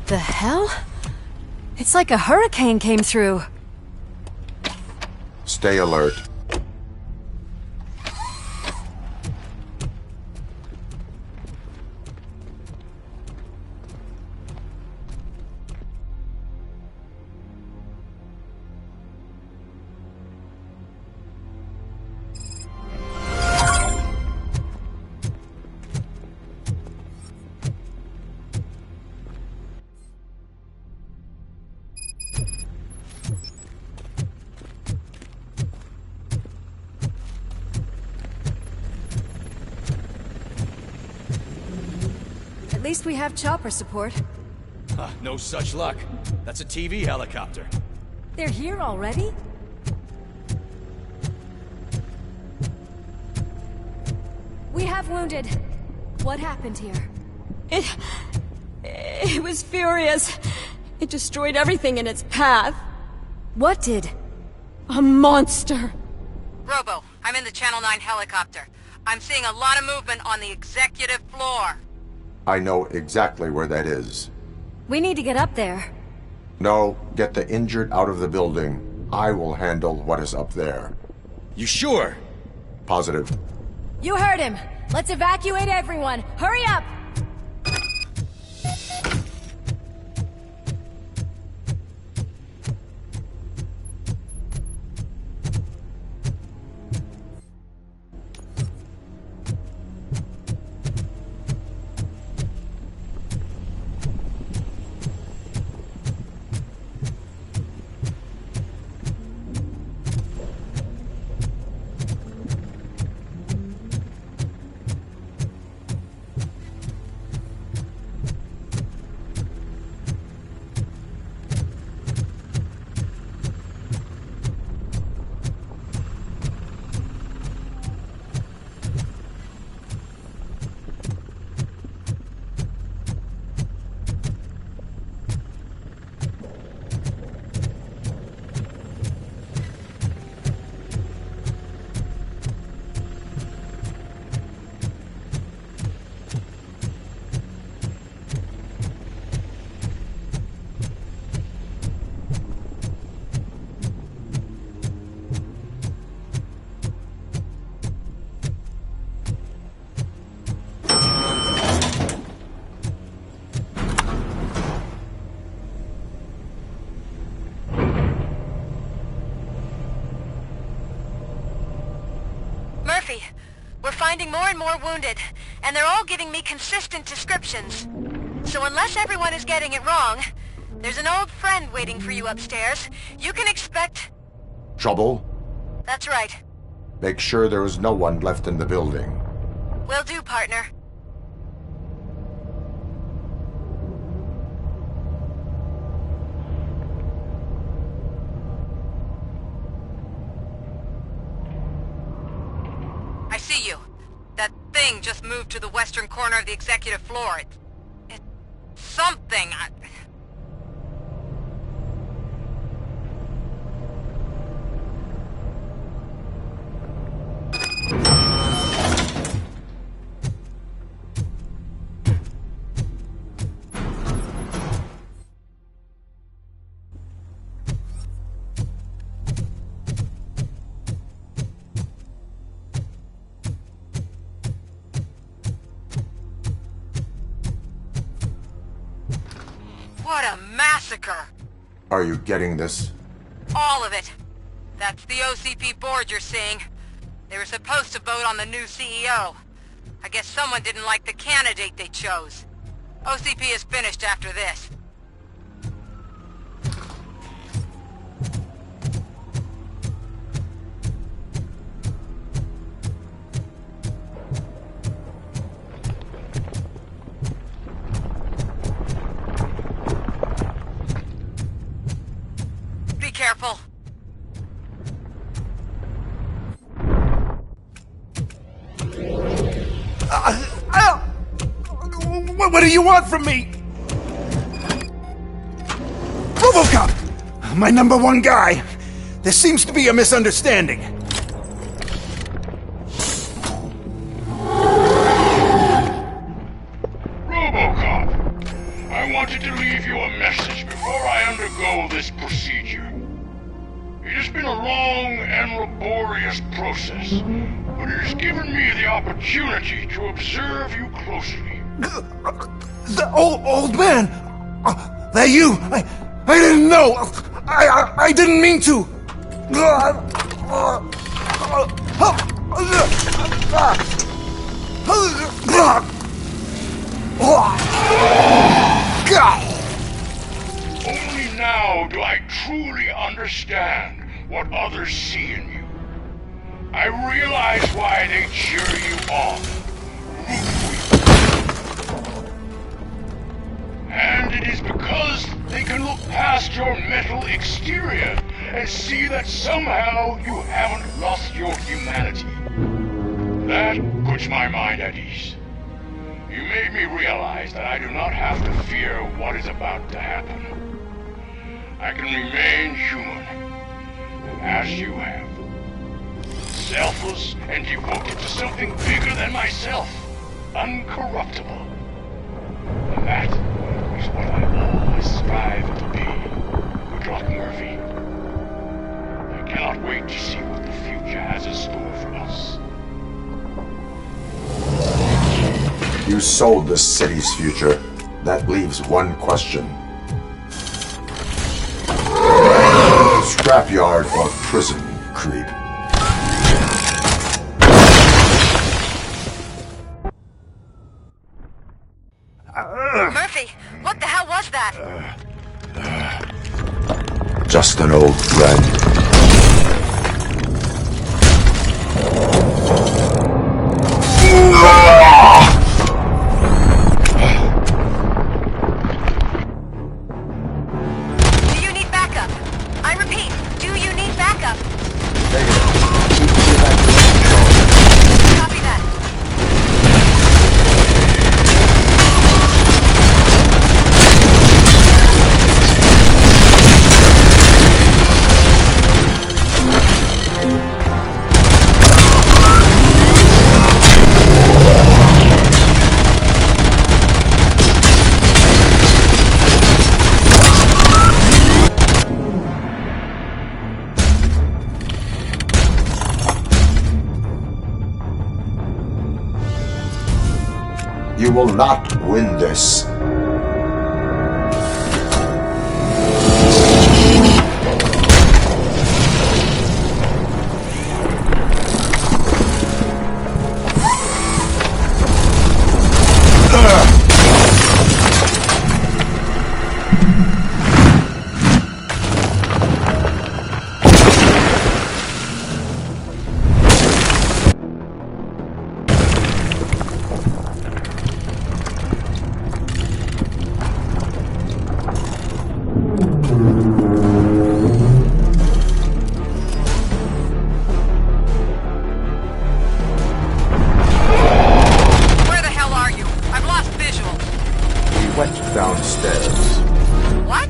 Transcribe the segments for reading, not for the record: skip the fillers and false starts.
The hell? It's like a hurricane came through. Stay alert. At least we have chopper support. No such luck. That's a TV helicopter. They're here already? We have wounded. What happened here? It was furious. It destroyed everything in its path. What did? A monster. Robo, I'm in the Channel 9 helicopter. I'm seeing a lot of movement on the executive floor. I know exactly where that is. We need to get up there. No, get the injured out of the building. I will handle what is up there. You sure? Positive. You heard him. Let's evacuate everyone. Hurry up! We're finding more and more wounded, and they're all giving me consistent descriptions. So unless everyone is getting it wrong, there's an old friend waiting for you upstairs. You can expect... Trouble? That's right. Make sure there is no one left in the building. Will do, partner. I see you. That thing just moved to the western corner of the executive floor. It's something. What a massacre! Are you getting this? All of it. That's the OCP board you're seeing. They were supposed to vote on the new CEO. I guess someone didn't like the candidate they chose. OCP is finished after this. Be careful. What do you want from me? RoboCop! My number one guy. There seems to be a misunderstanding. RoboCop! I wanted to leave you procedure. It has been a long and laborious process, but it has given me the opportunity to observe you closely. The old man! That you! I didn't know! I didn't mean to! Only now do I truly understand what others see in you. I realize why they cheer you on, root for you. And it is because they can look past your metal exterior and see that somehow you haven't lost your humanity. That puts my mind at ease. You made me realize that I do not have to fear what is about to happen. I can remain human, as you have. Selfless and devoted to something bigger than myself. Uncorruptible. And that is what I always strive to be, Good Murphy. I cannot wait to see what the future has in store for us. You sold the city's future. That leaves one question. Scrapyard or prison, creep? Murphy, what the hell was that? Just an old friend. Do you need backup? I repeat, do you need backup? Copy that. You will not win this. Where the hell are you? I've lost visual. We went downstairs. What?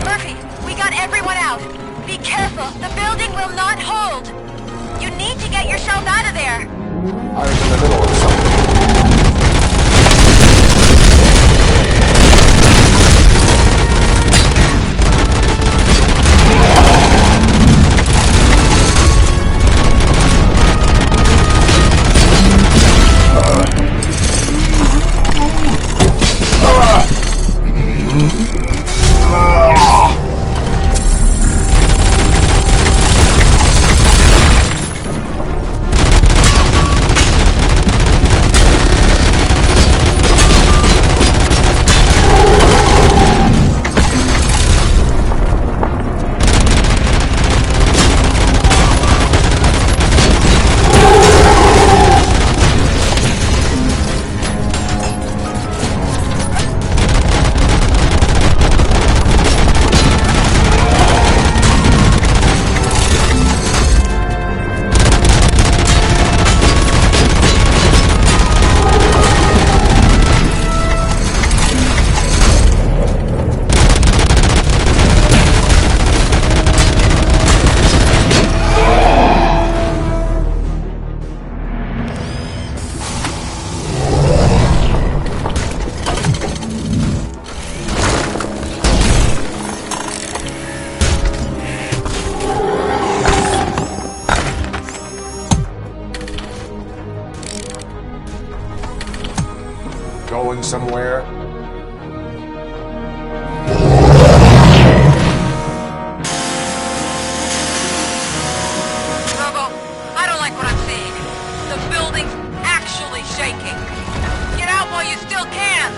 Murphy, we got everyone out. Be careful. The building will not hold. You need to get yourself out of there. I was in the middle of something. going somewhere? Robo, I don't like what I'm seeing. The building's actually shaking. Get out while you still can!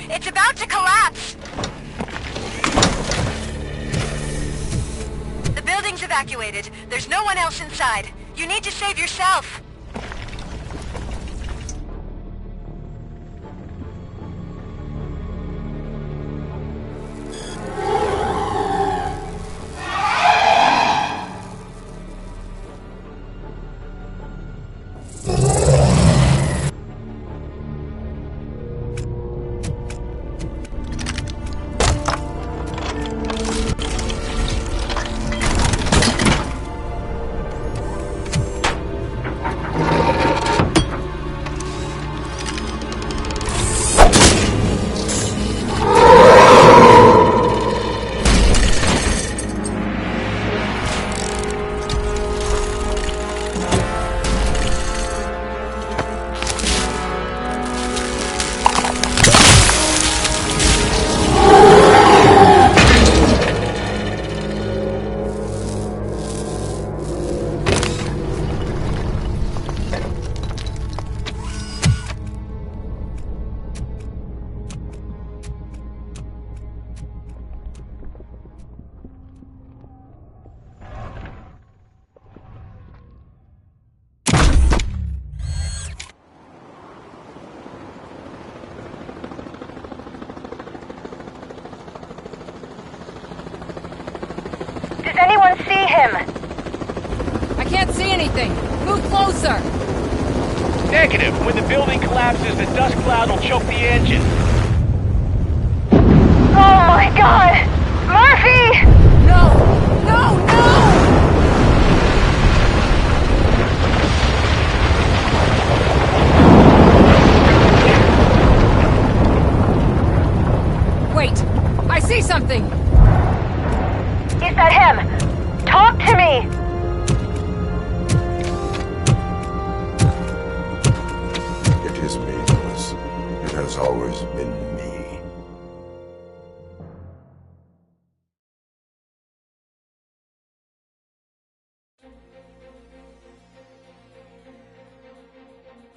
It's about to collapse! The building's evacuated. There's no one else inside. You need to save yourself. Does anyone see him? I can't see anything. Move closer. Negative. When the building collapses, the dust cloud will choke the engine. Oh my god! Murphy! No! No! No! Wait! I see something! Is that him? Talk to me! It is me, Lewis. It has always been me.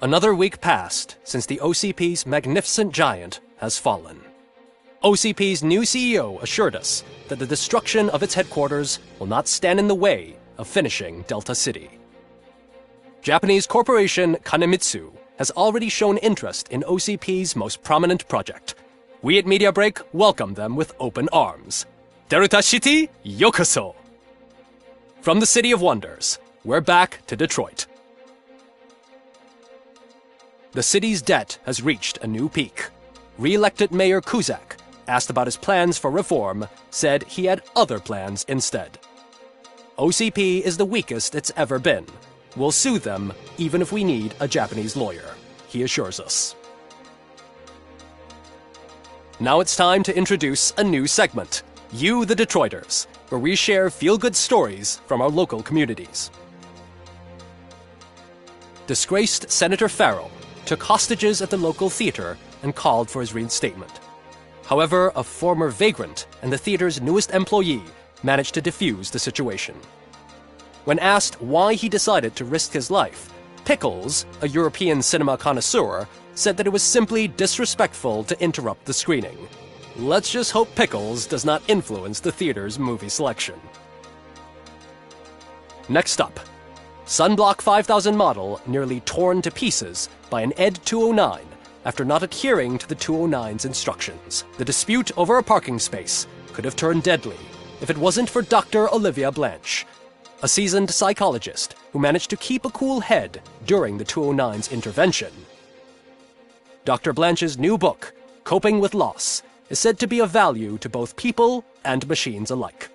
Another week passed since the OCP's magnificent giant has fallen. OCP's new CEO assured us that the destruction of its headquarters will not stand in the way of finishing Delta City. Japanese corporation Kanemitsu has already shown interest in OCP's most prominent project. We at Media Break welcome them with open arms. Delta City, yokoso! From the City of Wonders, we're back to Detroit. The city's debt has reached a new peak. Re-elected Mayor Kuzak, asked about his plans for reform, said he had other plans instead. OCP is the weakest it's ever been. We'll sue them even if we need a Japanese lawyer, he assures us. Now it's time to introduce a new segment, You the Detroiters, where we share feel-good stories from our local communities. Disgraced Senator Farrell took hostages at the local theater and called for his reinstatement. However, a former vagrant and the theater's newest employee managed to defuse the situation. When asked why he decided to risk his life, Pickles, a European cinema connoisseur, said that it was simply disrespectful to interrupt the screening. Let's just hope Pickles does not influence the theater's movie selection. Next up, Sunblock 5000 model nearly torn to pieces by an ED 209 after not adhering to the 209's instructions. The dispute over a parking space could have turned deadly if it wasn't for Dr. Olivia Blanche, a seasoned psychologist who managed to keep a cool head during the 209's intervention. Dr. Blanche's new book, Coping with Loss, is said to be of value to both people and machines alike.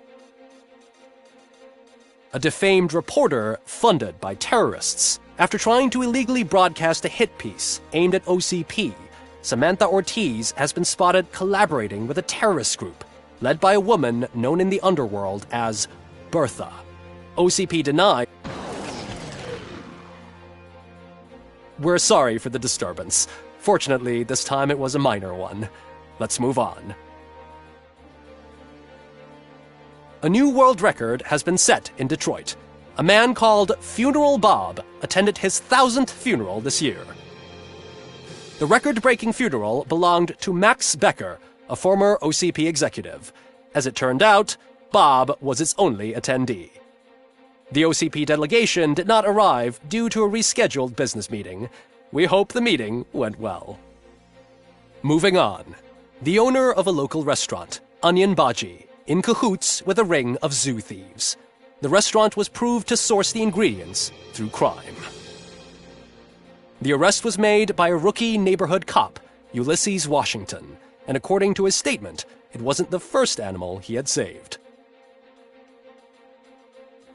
A defamed reporter funded by terrorists. After trying to illegally broadcast a hit piece aimed at OCP, Samantha Ortiz has been spotted collaborating with a terrorist group led by a woman known in the underworld as Bertha. OCP denied. We're sorry for the disturbance. Fortunately, this time it was a minor one. Let's move on. A new world record has been set in Detroit. A man called Funeral Bob attended his 1000th funeral this year. The record-breaking funeral belonged to Max Becker, a former OCP executive. As it turned out, Bob was its only attendee. The OCP delegation did not arrive due to a rescheduled business meeting. We hope the meeting went well. Moving on. The owner of a local restaurant, Onion Baji, in cahoots with a ring of zoo thieves. The restaurant was proved to source the ingredients through crime. The arrest was made by a rookie neighborhood cop, Ulysses Washington, and according to his statement, it wasn't the first animal he had saved.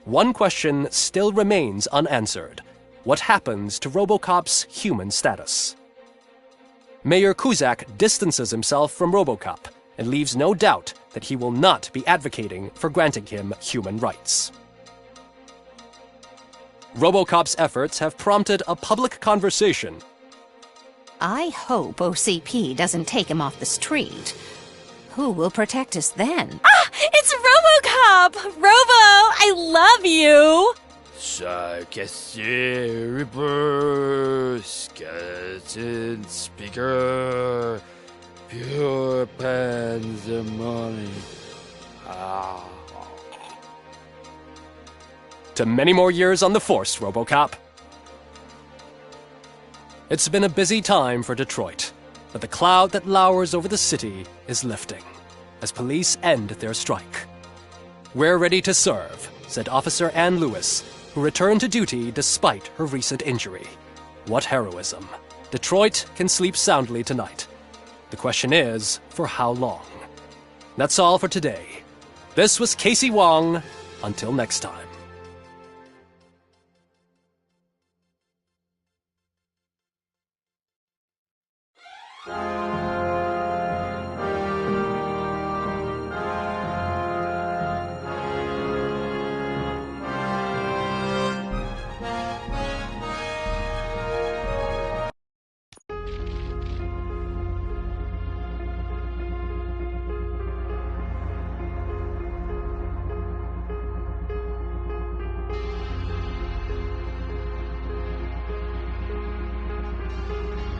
One question still remains unanswered. What happens to RoboCop's human status? Mayor Kuzak distances himself from RoboCop and leaves no doubt that he will not be advocating for granting him human rights. RoboCop's efforts have prompted a public conversation. I hope OCP doesn't take him off the street. Who will protect us then? Ah! It's RoboCop! Robo, I love you! Reaper, skeleton speaker, pure pandemonium. To many more years on the force, RoboCop. It's been a busy time for Detroit, but the cloud that lowers over the city is lifting as police end their strike. We're ready to serve, said Officer Ann Lewis, who returned to duty despite her recent injury. What heroism. Detroit can sleep soundly tonight. The question is, for how long? That's all for today. This was Casey Wong. Until next time.